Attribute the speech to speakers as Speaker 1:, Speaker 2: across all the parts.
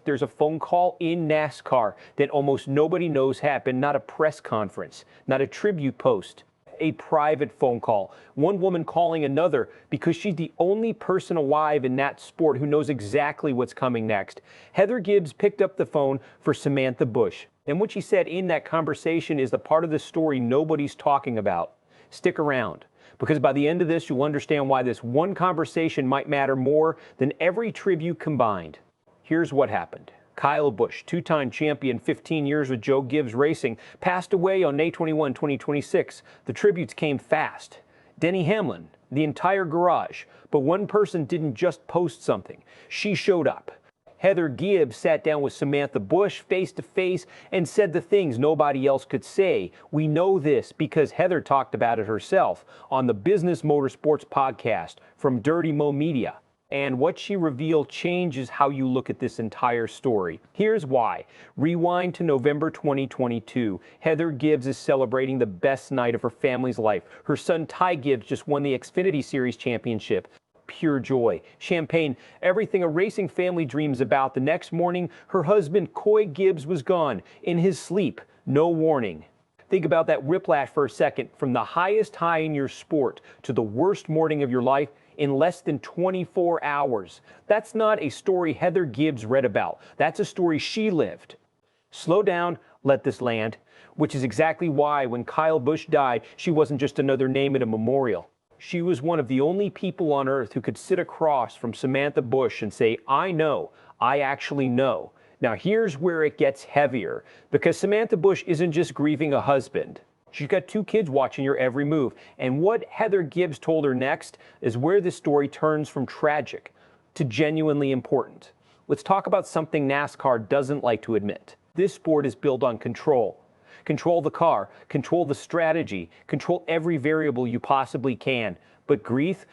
Speaker 1: There's a phone call in NASCAR that almost nobody knows happened, not a press conference, not a tribute post, a private phone call. One woman calling another because she's the only person alive in that sport who knows exactly what's coming next. Heather Gibbs picked up the phone for Samantha Busch. And what she said in that conversation is the part of the story nobody's talking about. Stick around, because by the end of this, you'll understand why this one conversation might matter more than every tribute combined. Here's what happened. Kyle Busch, two-time champion, 15 years with Joe Gibbs Racing, passed away on May 21, 2026. The tributes came fast. Denny Hamlin, the entire garage. But one person didn't just post something. She showed up. Heather Gibbs sat down with Samantha Busch face-to-face and said the things nobody else could say. We know this because Heather talked about it herself on the Business Motorsports podcast from Dirty Mo Media. And what she revealed changes how you look at this entire story. Here's why. Rewind to November 2022. Heather Gibbs is celebrating the best night of her family's life. Her son Ty Gibbs just won the Xfinity Series championship. Pure joy. Champagne, everything a racing family dreams about. The next morning, her husband Coy Gibbs was gone in his sleep. No warning. Think about that whiplash for a second. From the highest high in your sport to the worst morning of your life, in less than 24 hours. That's not a story Heather Gibbs read about. That's a story she lived. Slow down, let this land, which is exactly why when Kyle Busch died, she wasn't just another name at a memorial. She was one of the only people on earth who could sit across from Samantha Busch and say, I know, I actually know. Now here's where it gets heavier, because Samantha Busch isn't just grieving a husband. She's got two kids watching her every move. And what Heather Gibbs told her next is where this story turns from tragic to genuinely important. Let's talk about something NASCAR doesn't like to admit. This sport is built on control. Control the car, control the strategy, control every variable you possibly can. But grief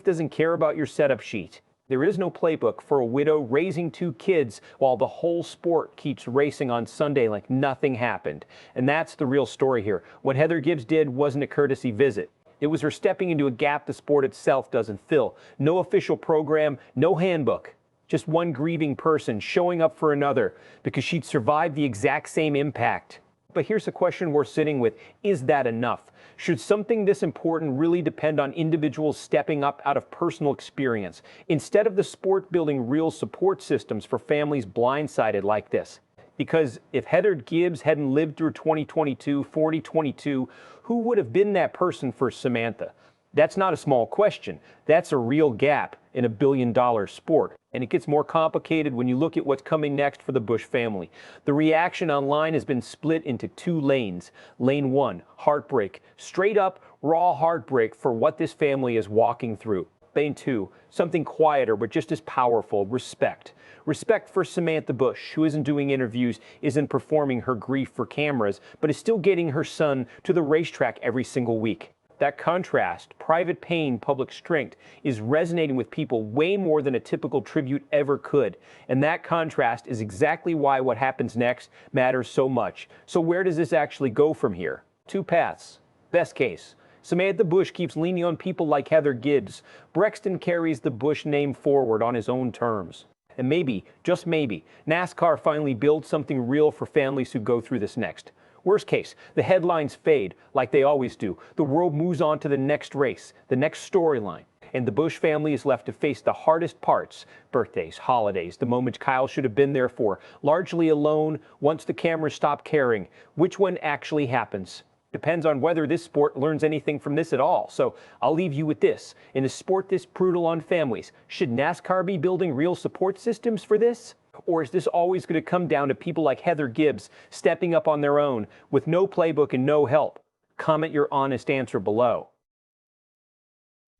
Speaker 1: doesn't care about your setup sheet. There is no playbook for a widow raising two kids while the whole sport keeps racing on Sunday like nothing happened. And that's the real story here. What Heather Gibbs did wasn't a courtesy visit. It was her stepping into a gap the sport itself doesn't fill. No official program, no handbook. Just one grieving person showing up for another because she'd survived the exact same impact. But here's a question we're sitting with. Is that enough? Should something this important really depend on individuals stepping up out of personal experience, instead of the sport building real support systems for families blindsided like this? Because if Heather Gibbs hadn't lived through 2022, who would have been that person for Samantha? That's not a small question. That's a real gap in a billion-dollar sport. And it gets more complicated when you look at what's coming next for the Busch family. The reaction online has been split into two lanes. Lane one, heartbreak. Straight up, raw heartbreak for what this family is walking through. Lane two, something quieter but just as powerful, respect. Respect for Samantha Busch, who isn't doing interviews, isn't performing her grief for cameras, but is still getting her son to the racetrack every single week. That contrast, private pain, public strength, is resonating with people way more than a typical tribute ever could. And that contrast is exactly why what happens next matters so much. So where does this actually go from here? Two paths. Best case, Samantha Busch keeps leaning on people like Heather Gibbs. Brexton carries the Busch name forward on his own terms. And maybe, just maybe, NASCAR finally builds something real for families who go through this next. Worst case, the headlines fade like they always do. The world moves on to the next race, the next storyline. And the Busch family is left to face the hardest parts, birthdays, holidays, the moments Kyle should have been there for, largely alone once the cameras stop caring. Which one actually happens? Depends on whether this sport learns anything from this at all. So I'll leave you with this. In a sport this brutal on families, should NASCAR be building real support systems for this? Or is this always going to come down to people like Heather Gibbs stepping up on their own with no playbook and no help? Comment your honest answer below.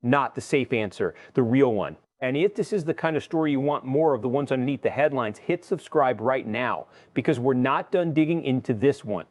Speaker 1: Not the safe answer, the real one. And if this is the kind of story you want more of, the ones underneath the headlines, hit subscribe right now, because we're not done digging into this one.